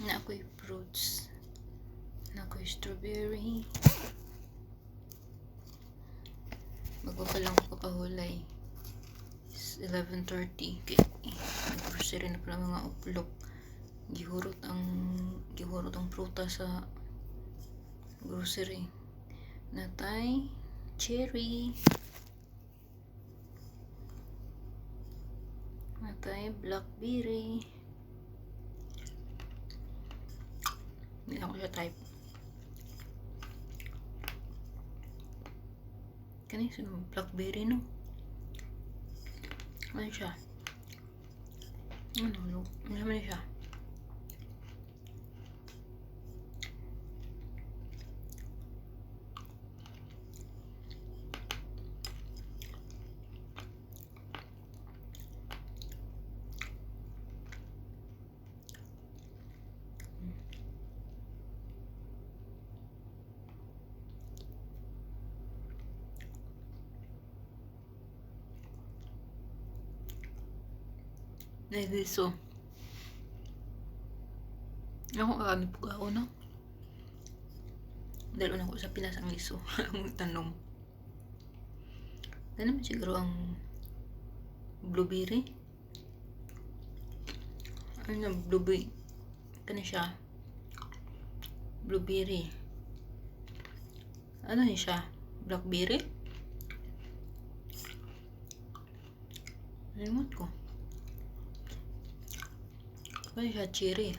Na ako'y fruits. Na ako'y strawberry. Bago pa lang ako kapahulay. It's 11:30. Okay. Grocery na pala mga uplok. Gihurot ang pruta sa grocery. Natay cherry. Natay blackberry. Hindi ako siya type. Kani sa blackberry no? Ano siya? Ano naman siya? Naidiso. Ako kami po ako no? Dahil una ko sa Pinas ang liso. Ang tanong. Ano naman siguro ang blueberry? Ano blueberry? Kano siya? Blueberry. Ano yun siya? Blackberry? Nalimot ko. Ano siya? Cherry.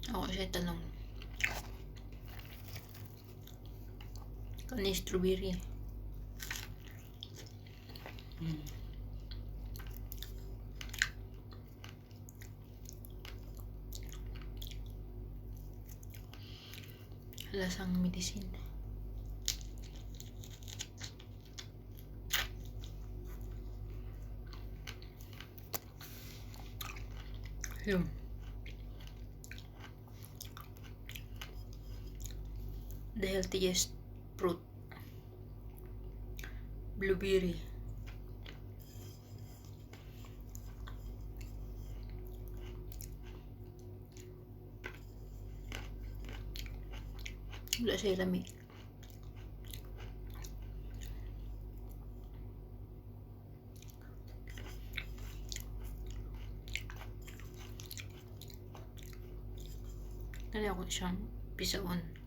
Ako siya tanong. Kani strawberry. Lasang medicine. Yun. The healthiest fruit. Blueberry. Wala siya lamig. Kaya ako siyang pisaon.